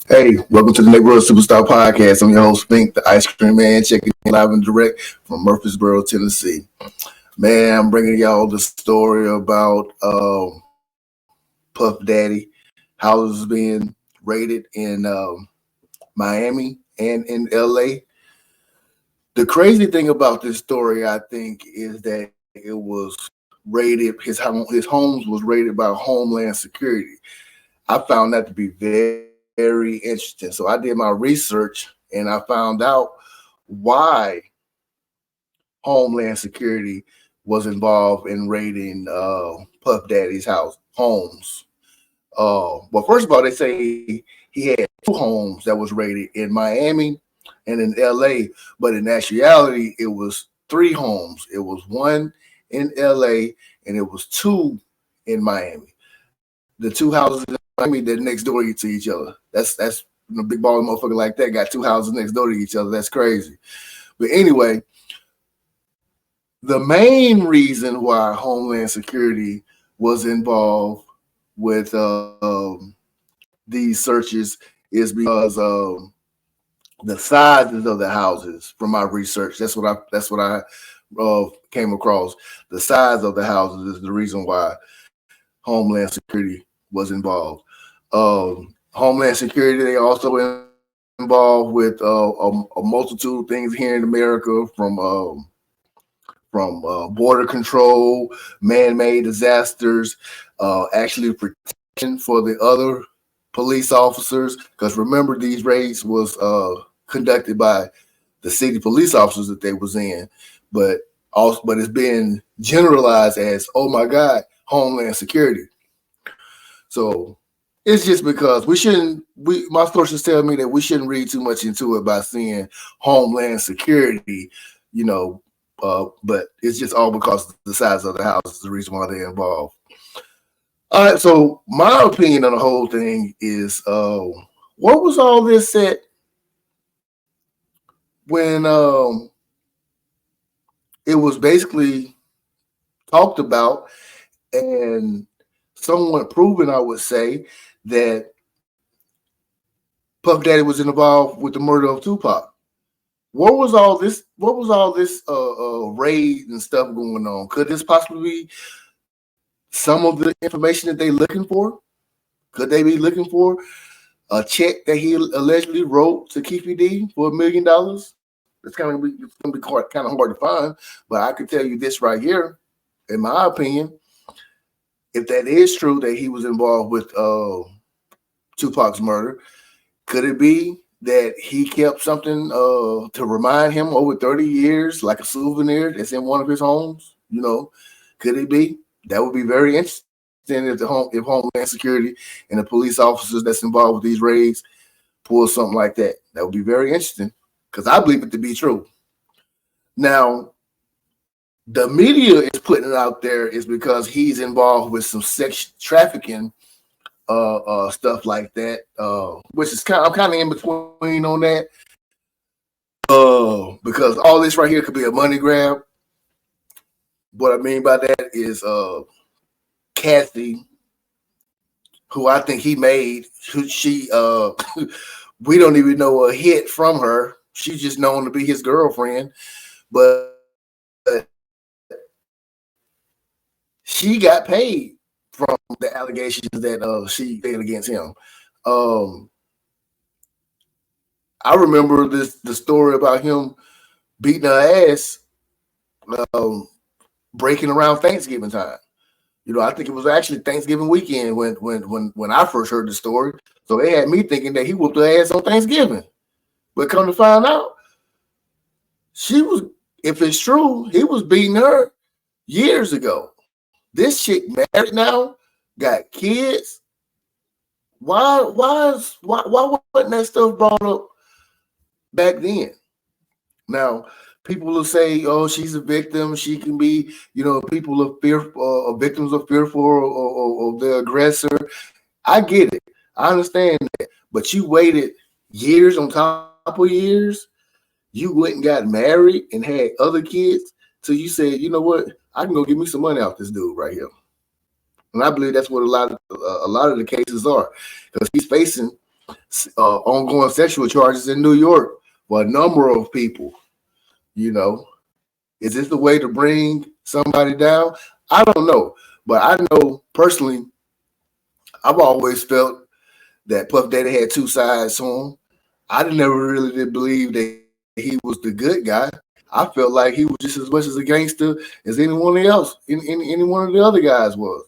Hey, welcome to the Neighborhood Superstar Podcast. I'm your host, Fink, the Ice Cream Man, checking in live and direct from Murfreesboro, Tennessee. Man, I'm bringing y'all the story about Puff Daddy, houses being raided in Miami and in LA. The crazy thing about this story, I think, is that it was raided. His homes was raided by Homeland Security. I found that to be very interesting. So I did my research and I found out why Homeland Security was involved in raiding Puff Daddy's homes. Well, first of all, they say he had two homes that was raided in Miami and in LA, but in actuality, it was three homes. It was one in LA and it was two in Miami. The two houses in Miami, they're next door to each other. That's a big baller motherfucker like that got two houses next door to each other. That's crazy. But anyway, the main reason why Homeland Security was involved with these searches is because the sizes of the houses. From my research, that's what I came across. The size of the houses is the reason why Homeland Security was involved. Homeland Security, they also involved with a multitude of things here in America, from border control, man-made disasters, actually protection for the other police officers. Because remember, these raids was conducted by the city police officers that they was in, but it's been generalized as, oh my God, Homeland Security. So it's just because my sources tell me that we shouldn't read too much into it by seeing Homeland Security, you know, but it's just all because the size of the house is the reason why they're involved. All right, so my opinion on the whole thing is, what was all this said when it was basically talked about and somewhat proven, I would say, that Puff Daddy was involved with the murder of Tupac. What was all this? What was all this raid and stuff going on? Could this possibly be some of the information that they're looking for? Could they be looking for a check that he allegedly wrote to Keefy D for $1 million? It's gonna be kind of hard to find, but I could tell you this right here, in my opinion, if that is true that he was involved with Tupac's murder, could it be that he kept something to remind him over 30 years, like a souvenir that's in one of his homes? Could it be? That would be very interesting if Homeland Security and the police officers that's involved with these raids pull something like that. That would be very interesting because I believe it to be true. Now, the media is putting it out there is because he's involved with some sex trafficking stuff like that, which is I'm kind of in between on that, because all this right here could be a money grab. What I mean by that is Kathy, who I think he made, she we don't even know a hit from her. She's just known to be his girlfriend, but she got paid from the allegations that she made against him. I remember the story about him beating her ass, breaking around Thanksgiving time. I think it was actually Thanksgiving weekend when I first heard the story. So they had me thinking that he whooped her ass on Thanksgiving. But come to find out, if it's true, he was beating her years ago. This chick married now, got kids. Why wasn't that stuff brought up back then? Now, people will say, "Oh, she's a victim. She can be, people are fearful, victims are fearful of the aggressor." I get it. I understand that. But you waited years on top of years. You went and got married and had other kids. So you said, you know what? I can go get me some money off this dude right here. And I believe that's what a lot of the cases are, because he's facing ongoing sexual charges in New York for a number of people. You know, is this the way to bring somebody down? I don't know, but I know personally, I've always felt that Puff Daddy had two sides to him. I never really did believe that he was the good guy. I felt like he was just as much as a gangster as anyone else, any one of the other guys was.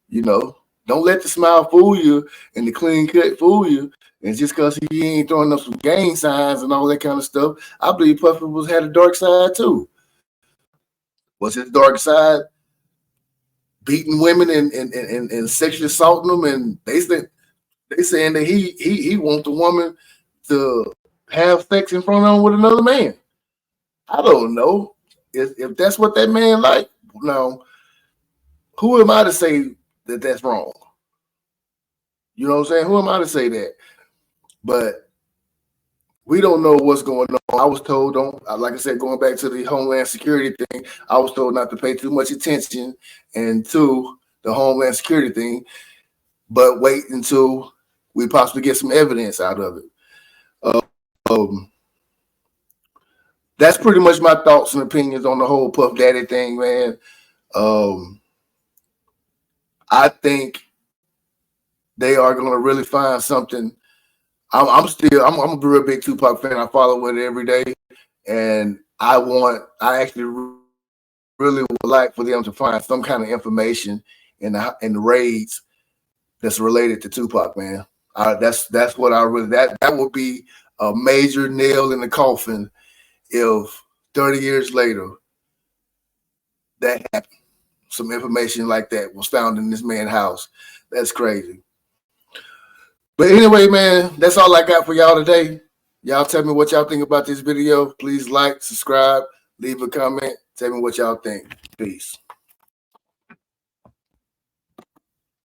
You know, don't let the smile fool you and the clean cut fool you. And just because he ain't throwing up some gang signs and all that kind of stuff, I believe Puffy had a dark side too. Was his dark side beating women and sexually assaulting them? And they saying that he wants the woman to have sex in front of him with another man. I don't know if that's what that man like. Now, who am I to say that that's wrong? You know what I'm saying? Who am I to say that? But we don't know what's going on. I was told, like I said, going back to the Homeland Security thing, I was told not to pay too much attention and to the Homeland Security thing, but wait until we possibly get some evidence out of it. That's pretty much my thoughts and opinions on the whole Puff Daddy thing, man. I think they are going to really find something. I'm a real big Tupac fan. I follow it every day, and I actually really would like for them to find some kind of information in the raids that's related to Tupac, man. That's what I really that would be a major nail in the coffin if 30 years later that happened. Some information like that was found in this man's house. That's crazy. But anyway, man, that's all I got for y'all today. Y'all tell me what y'all think about this video. Please like, subscribe, leave a comment. Tell me what y'all think. Peace.